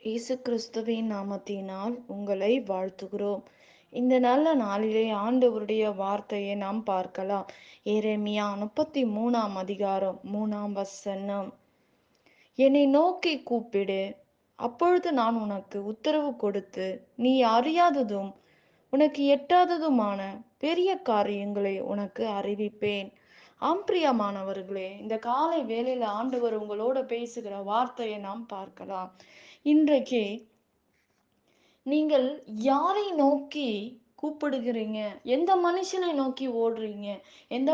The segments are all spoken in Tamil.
இயேசு கிறிஸ்துவின் நாமத்தினால் உங்களை வாழ்த்துகிறோம். இந்த நல்ல நாளிலே ஆண்டவருடைய வார்த்தையை நாம் பார்க்கலாம். எரேமியா 33ஆம் அதிகாரம் 3ஆம் வசனம். என்னை நோக்கி கூப்பிடு, அப்பொழுது நான் உனக்கு உத்தரவு கொடுத்து, நீ அறியாததும் உனக்கு எட்டாததுமான பெரிய காரியங்களை உனக்கு அறிவிப்பேன். ஆம் பிரியமானவர்களே, இந்த காலை வேளையில ஆண்டவர் உங்களோட பேசுகிற வார்த்தையை நாம் பார்க்கலாம். இன்றைக்கு நீங்கள் யாரை நோக்கி கூப்பிடுகிறீங்க? எந்த மனுஷனை நோக்கி ஓடுறீங்க? எந்த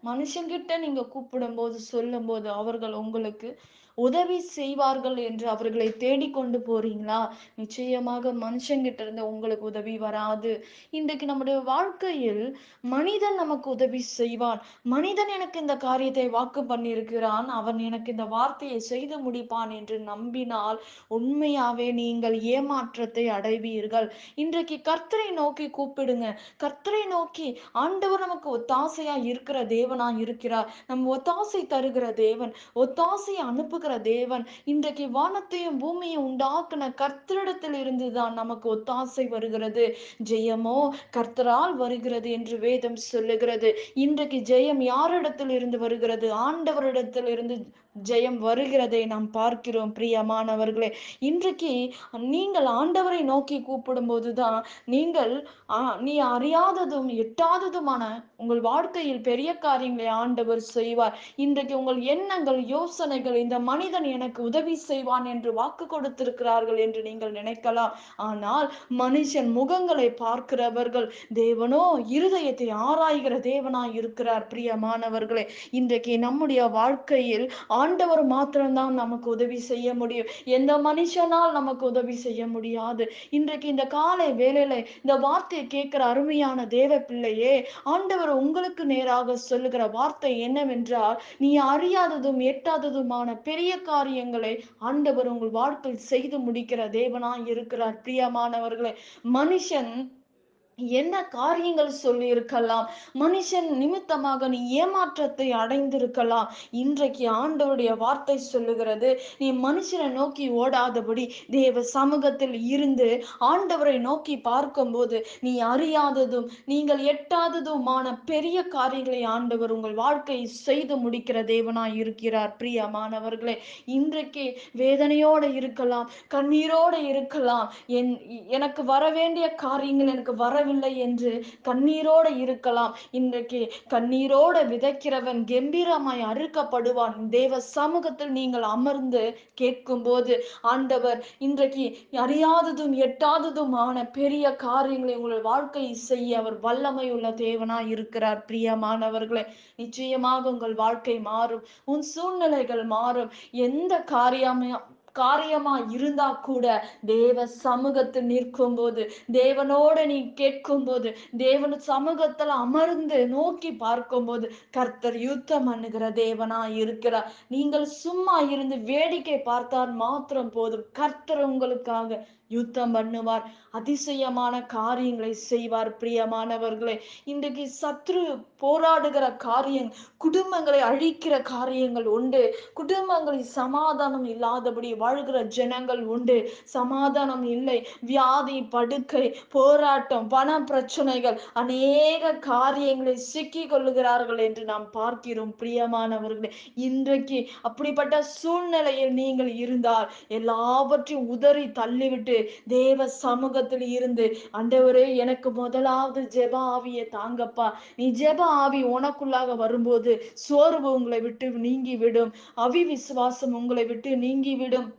மனுஷங்கிட்ட நீங்க கூப்பிடும்போது, சொல்லும்போது அவர்கள் உங்களுக்கு உதவி செய்வார்கள் என்று அவர்களை தேடிக்கொண்டு போறீங்களா? நிச்சயமாக மனுஷங்கிட்ட இருந்து உங்களுக்கு உதவி வராது. இன்றைக்கு நம்முடைய வாழ்க்கையில் மனிதன் நமக்கு உதவி செய்வான். மனிதன் எனக்கு இந்த காரியத்தை வாக்கு பண்ணியிருக்கிறான். அவன் எனக்கு இந்த வார்த்தையை செய்து முடிப்பான் என்று நம்பினால் உண்மையாவே நீங்கள் ஏமாற்றத்தை அடைவீர்கள். இன்றைக்கு கர்த்தரை நோக்கி கூப்பிடுங்க. கர்த்தரை நோக்கி ஆண்டவர் நமக்கு ஒத்தாசையா இருக்கிற தேவனா இருக்கிறார். ஒத்தாசை தருகிற தேவன், ஒத்தாசை அனுப்புகிற தேவன். இன்றைக்கு வானத்தையும் பூமியையும் உண்டாக்குன கர்த்தரிடத்தில் இருந்துதான் நமக்கு ஒத்தாசை வருகிறது. ஜெயமோ கர்த்தரால் வருகிறது என்று வேதம் சொல்லுகிறது. இன்றைக்கு ஜெயம் யாரிடத்தில் இருந்து வருகிறது? ஆண்டவரிடத்தில் இருந்து ஜெயம் வருகிறதை நாம் பார்க்கிறோம் பிரியமானவர்களே. இன்றைக்கு நீங்கள் ஆண்டவரை நோக்கி கூப்பிடும் போதுதான் நீங்கள் நீ அறியாததும் எட்டாததுமான உங்கள் வாழ்க்கையில் பெரிய காரியங்களை ஆண்டவர் செய்வார். இன்றைக்கு உங்கள் எண்ணங்கள், யோசனைகள், இந்த மனிதன் எனக்கு உதவி செய்வான் என்று வாக்கு கொடுத்திருக்கிறார்கள் என்று நீங்கள் நினைக்கலாம். ஆனால் மனுஷன் முகங்களை பார்க்கிறவர்கள், தேவனோ இருதயத்தை ஆராய்கிற தேவனாய் இருக்கிறார். பிரியமானவர்களே, இன்றைக்கு நம்முடைய வாழ்க்கையில் ஆண்டவர் மாத்திரம்தான் நமக்கு உதவி செய்ய முடியும். எந்த மனுஷனால் நமக்கு உதவி செய்ய முடியாது. இன்றைக்கு இந்த காலை வேளையில இந்த வார்த்தையை கேட்கிற அருமையான தேவ பிள்ளையே, ஆண்டவர் உங்களுக்கு நேராக சொல்லுகிற வார்த்தை என்னவென்றால், நீ அறியாததும் எட்டாததுமான பெரிய காரியங்களை ஆண்டவர் உங்கள் வாழ்க்கையில் செய்து முடிக்கிற தேவனாய் இருக்கிறார். பிரியமானவர்களே, மனுஷன் என்ன காரியங்கள் சொல்லி இருக்கலாம், மனுஷன் நிமித்தமாக நீ ஏமாற்றத்தை அடைந்திருக்கலாம். இன்றைக்கு ஆண்டவருடைய வார்த்தை சொல்லுகிறது, நீ மனுஷனை நோக்கி ஓடாதபடி தேவ சமூகத்தில் இருந்து ஆண்டவரை நோக்கி பார்க்கும்போது நீ அறியாததும் நீங்கள் எட்டாததுமான பெரிய காரியங்களை ஆண்டவர் உங்கள் வாழ்க்கையை செய்து முடிக்கிற தேவனாய் இருக்கிறார். பிரியமானவர்களே, இன்றைக்கு வேதனையோடு இருக்கலாம், கண்ணீரோடு இருக்கலாம். எனக்கு வர வேண்டிய காரியங்கள் எனக்கு வரவில்லை என்று கண்ணீரோடு இருக்கலாம். இன்றைக்கு கண்ணீரோடு விதைக்கிறவன் கெம்பீரமாய் அறுக்கப்படுவான். தேவ சமூகத்தில் நீங்கள் அமர்ந்து கேட்கும் போது ஆண்டவர் இன்றைக்கு அறியாததும் எட்டாததுமான பெரிய காரியங்களை உங்கள் வாழ்க்கையை செய்ய அவர் வல்லமை உள்ள தேவனாய் இருக்கிறார். பிரியமானவர்களே, நிச்சயமாக உங்கள் வாழ்க்கை மாறும், உன் சூழ்நிலைகள் மாறும். எந்த காரியமா இருந்தா கூட தேவ சமூகத்தில் நிற்கும் போது, தேவனோடு நீ கேட்கும் போது, தேவன் சமூகத்தில் அமர்ந்து நோக்கி பார்க்கும் போது கர்த்தர் யுத்தம் பண்ணுகிற தேவனா இருக்கிறார். நீங்கள் சும்மா இருந்து வேடிக்கை பார்த்தால் மாத்திரம் போதும், கர்த்தர் உங்களுக்காக யுத்தம் பண்ணுவார், அதிசயமான காரியங்களை செய்வார். பிரியமானவர்களே, இன்றைக்கு சத்ரு போராடுகிற காரியம், குடும்பங்களை அழிக்கிற காரியங்கள் உண்டு. குடும்பங்களில் சமாதானம் இல்லாதபடி வாழ்கிற ஜனங்கள் உண்டு. சமாதானம் இல்லை, வியாதி படுக்கை, போராட்டம், பண பிரச்சனைகள், அநேக காரியங்களை சிக்கி கொள்ளுகிறார்கள் என்று நாம் பார்க்கிறோம். பிரியமானவர்களே, இன்றைக்கு அப்படிப்பட்ட சூழ்நிலையில் நீங்கள் இருந்தால் எல்லாவற்றையும் உதறி தள்ளிவிட்டு தேவ சமூகத்தில் இருந்து, ஆண்டவரே எனக்கு முதலாவது ஜெப ஆவியை தாங்கப்பா. நீ ஜெப ஆவி உனக்குள்ளாக வரும்போது சோர்வு உங்களை விட்டு நீங்கிவிடும், அவிவிசுவாசம் உங்களை விட்டு நீங்கிவிடும்,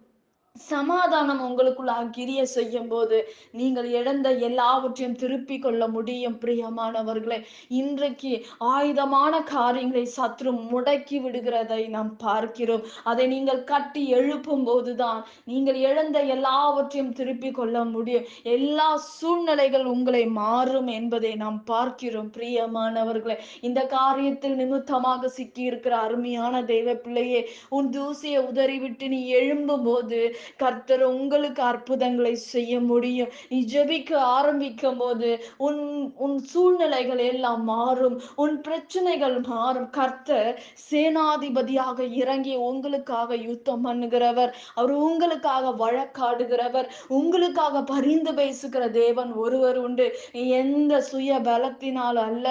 சமாதானம் உங்களுக்குள்ளாக கிரிய செய்யும் போது நீங்கள் இழந்த எல்லாவற்றையும் திருப்பி கொள்ள முடியும். பிரியமானவர்களே, இன்றைக்கு ஆயுதமான காரியங்களை சத்ரு முடக்கி விடுகிறதை நாம் பார்க்கிறோம். அதை நீங்கள் கட்டி எழுப்பும் போதுதான் நீங்கள் இழந்த எல்லாவற்றையும் திருப்பி கொள்ள முடியும். எல்லா சூழ்நிலைகள் உங்களை மாறும் என்பதை நாம் பார்க்கிறோம். பிரியமானவர்களே, இந்த காரியத்தில் நிமித்தமாக சிக்கி இருக்கிற அருமையான தெய்வ பிள்ளையே, உன் தூசியை உதறிவிட்டு நீ எழும்பும் போது கர்த்தர் உங்களுக்கு அற்புதங்களை செய்ய முடியும். நீ ஜெபிக்க ஆரம்பிக்கும்போது உன் உன் சூழ்நிலைகள் எல்லாம் மாறும். உன் பிரச்சனைகள் மாறும். கர்த்தர் சேனாதிபதியாக இறங்கி உங்களுக்காக யுத்தம் பண்ணுகிறவர். அவர் உங்களுக்காக வழக்காடுகிறவர். உங்களுக்காக பரிந்து பேசுகிற தேவன் ஒருவர் உண்டு. எந்த சுய பலத்தினால் அல்ல,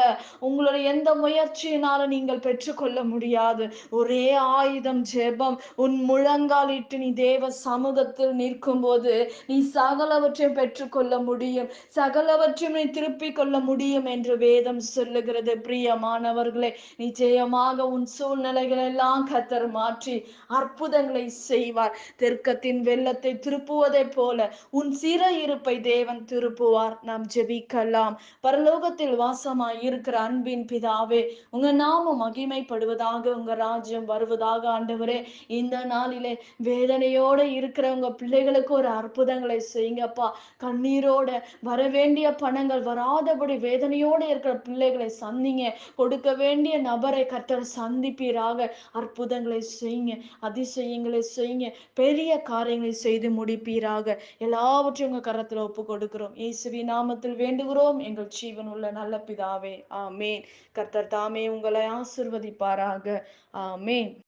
உங்களுடைய எந்த முயற்சியினாலும் நீங்கள் பெற்றுக்கொள்ள முடியாது. ஒரே ஆயுதம் ஜெபம். உன் முழங்காலிட்டு நீ தேவ சமூகத்தில் நிற்கும்போது நீ சகலவற்றையும் பெற்றுக்கொள்ள முடியும். சகலவற்றையும் நீ திருப்பிக் கொள்ள முடியும் என்று வேதம் சொல்லுகிறது. பிரியமானவர்களே, நிச்சயமாக உன் சூழ்நிலைகள் எல்லாம் கர்த்தர் மாற்றி அற்புதங்களை செய்வார். தெற்கத்தின் வெள்ளத்தை திருப்புவதைப் போல உன் சிறையிருப்பை தேவன் திருப்புவார். நாம் ஜெபிக்கலாம். பரலோகத்தில் வாசமாய் இருக்கிற அன்பின் பிதாவே, உங்க நாமம் மகிமைப்படுவதாக, உங்க ராஜ்யம் வருவதாக. ஆண்டவரே, இந்த நாளிலே வேதனையோட இருக்கிற உங்க பிள்ளைகளுக்கு ஒரு அற்புதங்களை செய்யுங்கப்பா. கண்ணீரோட வரவேண்டிய பணங்கள் வராதபடி வேதனையோட இருக்கிற பிள்ளைகளை சந்திங்க. கொடுக்க வேண்டிய நபரை கர்த்தர் சந்திப்பீராக. அற்புதங்களை செய்யுங்க, அதிசயங்களை செய்யுங்க, பெரிய காரியங்களை செய்து முடிப்பீராக. எல்லாவற்றையும் உங்க கரத்துல ஒப்பு கொடுக்கிறோம். இயேசுவின் நாமத்தில் வேண்டுகிறோம் எங்கள் ஜீவன் உள்ள நல்ல பிதாவே, ஆமேன். கர்த்தர் தாமே உங்களை ஆசிர்வதிப்பாராக. ஆமேன்.